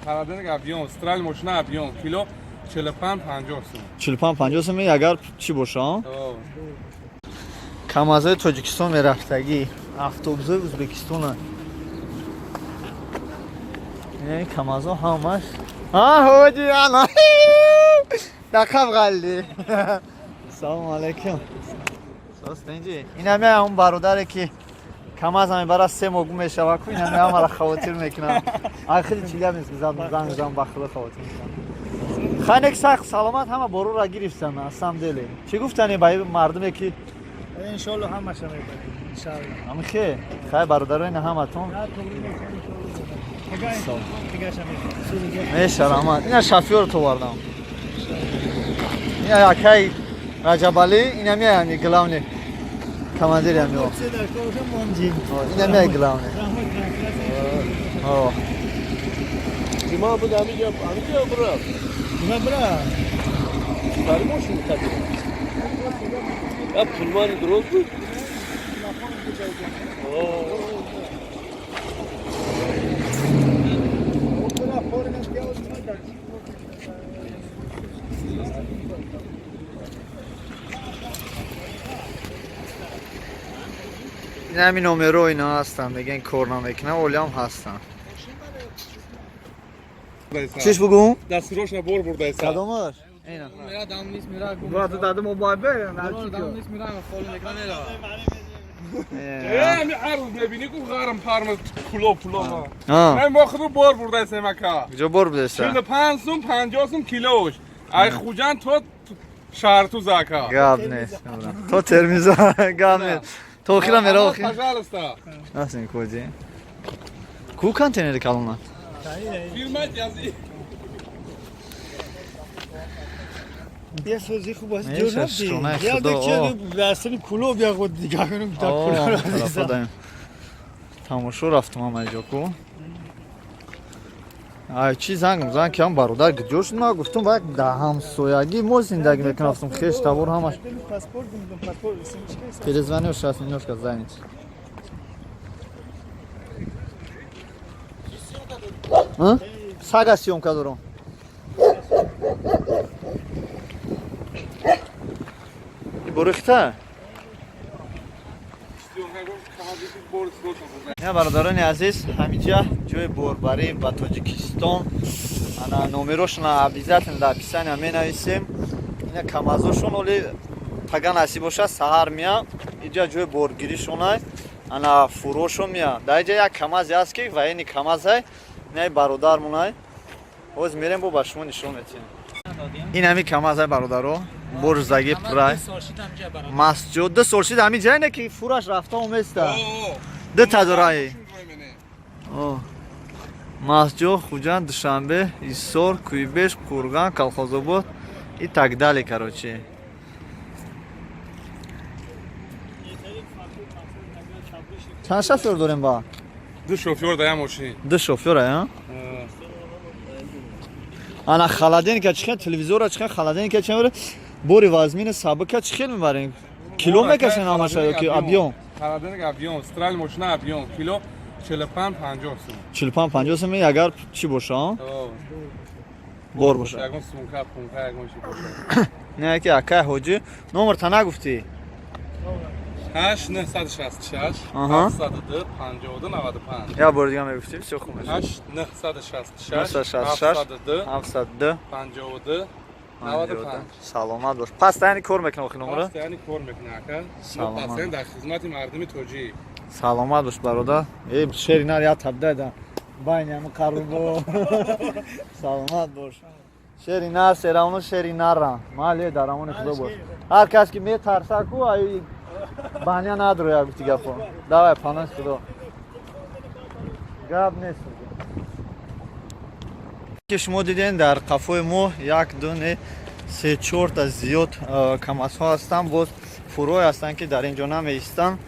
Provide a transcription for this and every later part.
خردن ابیون استرال ماشین ابیون کیلو 45 50 سوم 45-50 сум агар чӣ боша? Камазои Тоҷикистон мерафтагӣ, автобусои Ӯзбекистона. Яъни камазо ҳамаш. Ҳоҷи ана. Дақаб ғалли. Салом алейкум. Состенҷи. Ина меа он бародаре ки камаз мебара 3 моҳ гум мешава ку, ина меа мара хавотир мекунам. Ахири чилия мес занг бахила хавотир мекунам. Ханек сахт саломат ҳама борура гирифтам асамдели. Чӣ гуфтани ба мардуме ки иншалло ҳамаша мебарем иншалло. Амхе, хай бародарони ҳаматон. Мешарамад. Ина шофёр товардам. Ина якай Раҷабали, ина меями главни командири ами. Ина мея главни. Ҷума буд амиҷа бра. Нима бра? Бармошин кадир. Я пулмани дроз буд. ин ҳамин номеро ино ҳастанд, мегӯянд кор намекунам, олиам ҳастанд. Чиш бугум? дастирош набор бурдайса Кадомаш? Ина. Мера дам нист, мера гум. Ва дадам мобайбе, Дам нист, мера фол мекана нера. ми арз мебини ку гарм парма куло А. мен мохду бор бурдайса мака Ҷо бор будеса. 45 сум 50 сум килош ай хуҷан то шарту зака Гап нест. То термиза гап нест. То охира мера охир. пожалуйста Асин коҷи. Ку контейнери калона. фирмат язи Бесози хуб аст. Меша, шхунаи худо, о. Дастани куло бия ход дига кунам та куло. Тамошо рафтам амаҷо ку. Ай чӣ занг кам бародар гиҷо шуд ма гуфтам бак да ҳамсоягӣ мо зиндагӣ мекунам хеш тавор ҳамаш. Паспорт гуфтам паспорт симчка. Перезвонил сейчас немножко занят. А? Сага съемка дорам. И борихта? Я бародарони азиз, ҳамиҷа ҷои борбарӣ ба Тоҷикистон. Ана номерошона обязательно дар описания менависем. Ина камазошон оли тага насиб боша саҳар мия. Иҷа ҷои боргиришонай. Ана фурошо мия. Дар иҷа як камазе аст ки ваини камазай. Ина бародармонай. Ҳоз мерем бо ба шумо нишон метиҳем. Ин ҳами камазай бародаро. Борзаги прай. Масҷо 2 сол шид ҳами ҷайне ки фураш рафта оместа. Ду тадораи. Масҷо Хуҷанд Душанбе Исор Кӯйбеш Курган Колхозобод и так далее короче. Чанд шофёр дорем ба? 2 шофёр дар машин 2 шофёра, а? Ана халаденка чихел телевизора чихел халаденка чихел бори вазмини сабука чихел мебарем. Кило мекашен ҳамаша ёки объём? халаден объём австрал мошина объём кило 45 50 сум 45-50 сум агар чӣ боша? Бор боша. ягон сумка пумка ягон чӣ боша Не ки акай ҳоҷи номер та нагуфтӣ? 8 966 Аҳа. 702 52 95 Я бор дига мегуфтӣ бисёр хуб мешуд. 8 966 966 702 52 95 саломат бош. Пас тани кор мекунам охир номера? пас яъни кор мекунам ака Саломат. пасен дар хизмати мардуми тоҷӣ Саломат бош бародар. Шери нар я табдайда. Байни ҳама қарубо. Саломат бош. Шери нар серамон шери нарра. Мали дарамони худо бош. Ҳар кас ки метарса ку ай баҳния надро як гуфти гапо. Давай паноҳи худо. Гап нест. Ки шумо диден дар қафои мо 1 2 3 4 та зиёд камазҳо ҳастанд. Боз фурӯи ҳастанд ки дар ин ҷо намеистанд.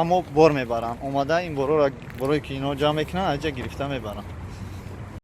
Аммо бор мебаранд. Омада ин борое ки ино ҷамъ мекунанд аз ҷа гирифта мебаранд.